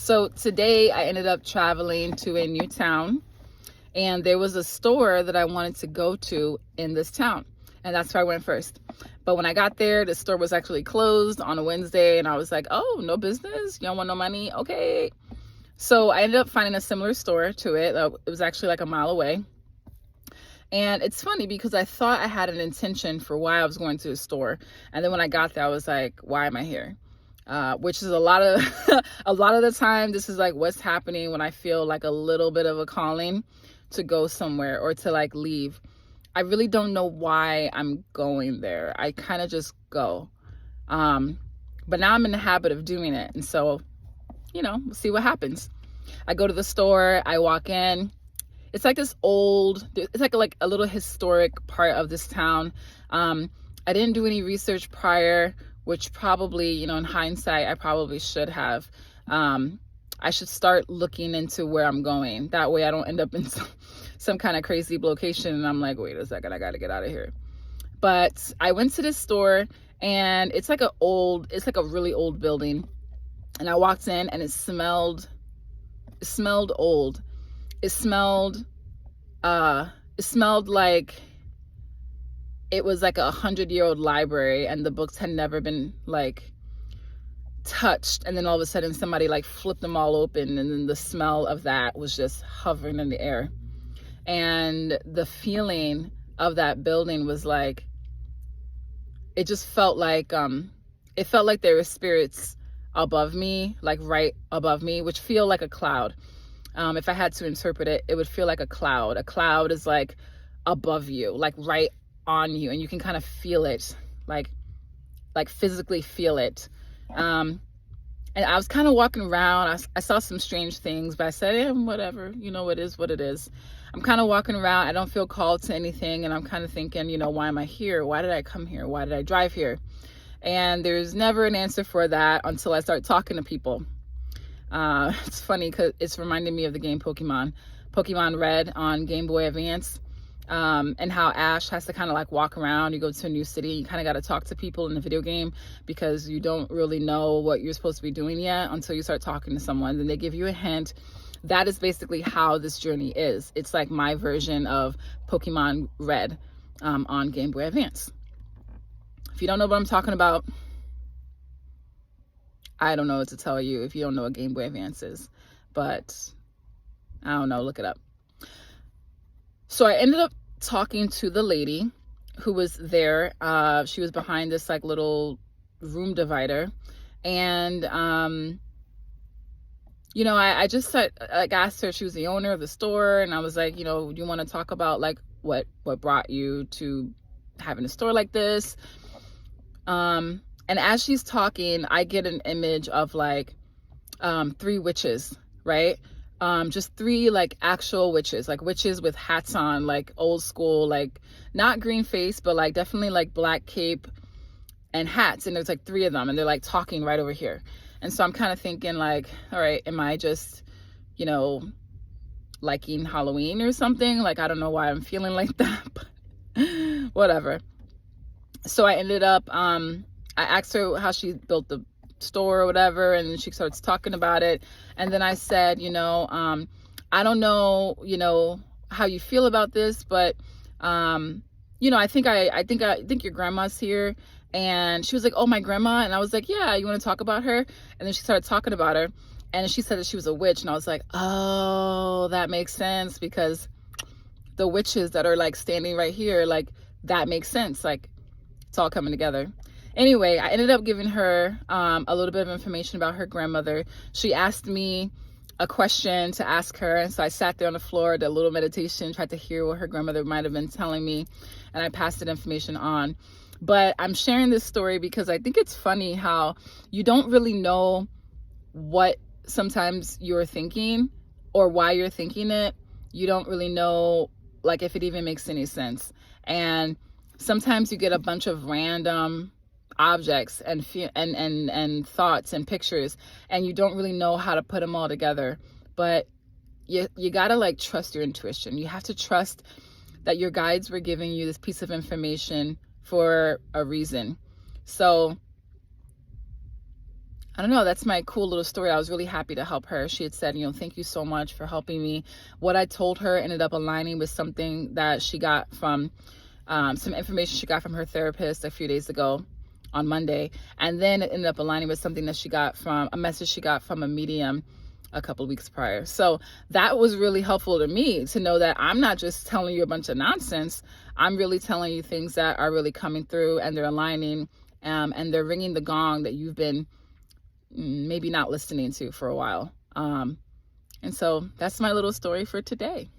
So today I ended up traveling to a new town, and there was a store that I wanted to go to in this town, and that's where I went first. But when I got there, the store was actually closed on a Wednesday, and I was like, oh, no business? You don't want no money? Okay. So I ended up finding a similar store to it. It was actually like a mile away. And it's funny because I thought I had an intention for why I was going to the store. And then when I got there, I was like, why am I here? Which is a lot of a lot of the time, this is like what's happening when I feel like a little bit of a calling to go somewhere or to like leave. I really don't know why I'm going there. I kind of just go. But now I'm in the habit of doing it. And so, we'll see what happens. I go to the store, I walk in. It's like this it's like a little historic part of this town. I didn't do any research prior, which probably, in hindsight, I probably should have. I should start looking into where I'm going. That way I don't end up in some kind of crazy location and I'm like, wait a second, I got to get out of here. But I went to this store, and it's like a really old building. And I walked in, and it smelled old. It smelled like it was like 100-year-old library, and the books had never been like touched. And then all of a sudden somebody like flipped them all open, and then the smell of that was just hovering in the air. And the feeling of that building was like, it just felt like, there were spirits above me, like right above me, which feel like a cloud. If I had to interpret it, it would feel like a cloud. A cloud is like above you, like right on you, and you can kind of feel it, like physically feel it. And I was kind of walking around. I saw some strange things, but I said, whatever, it is what it is. I'm kind of walking around. I don't feel called to anything, and I'm kind of thinking, why am I here? Why did I come here? Why did I drive here? And there's never an answer for that until I start talking to people. It's funny because it's reminding me of the game Pokemon Red on Game Boy Advance, and how Ash has to kind of like walk around. You go to a new city, you kind of got to talk to people in the video game because you don't really know what you're supposed to be doing yet until you start talking to someone. Then they give you a hint. That is basically how this journey is. It's like my version of Pokemon Red on Game Boy Advance. If you don't know what I'm talking about, I don't know what to tell you if you don't know what Game Boy Advance is, but I don't know, look it up. So I ended up talking to the lady who was there. She was behind this like little room divider, and I just asked her. She was the owner of the store, and I was like, do you want to talk about like what brought you to having a store like this? And as she's talking, I get an image of like 3 witches, right? Just 3 like actual witches, like witches with hats on, like old school, like not green face, but like definitely like black cape and hats. And there's like 3 of them, and they're like talking right over here. And so I'm kind of thinking like, all right, am I just, liking Halloween or something? Like, I don't know why I'm feeling like that, but whatever. So I ended up, I asked her how she built the store or whatever, and then she starts talking about it. And then I said, I don't know, how you feel about this, but, I think your grandma's here. And she was like, oh, my grandma. And I was like, yeah, you want to talk about her? And then she started talking about her, and she said that she was a witch. And I was like, oh, that makes sense, because the witches that are like standing right here, like that makes sense. Like it's all coming together. Anyway, I ended up giving her a little bit of information about her grandmother. She asked me a question to ask her, and so I sat there on the floor, did a little meditation, tried to hear what her grandmother might have been telling me, and I passed that information on. But I'm sharing this story because I think it's funny how you don't really know what sometimes you're thinking or why you're thinking it. You don't really know like if it even makes any sense. And sometimes you get a bunch of random objects and thoughts and pictures, and you don't really know how to put them all together. But you gotta like trust your intuition. You have to trust that your guides were giving you this piece of information for a reason. So I don't know. That's my cool little story. I was really happy to help her. She had said, thank you so much for helping me. What I told her ended up aligning with something that she got from some information she got from her therapist a few days ago on Monday. And then it ended up aligning with something that she got from a message she got from a medium a couple of weeks prior. So that was really helpful to me to know that I'm not just telling you a bunch of nonsense. I'm really telling you things that are really coming through, and they're aligning, and they're ringing the gong that you've been maybe not listening to for a while. And so that's my little story for today.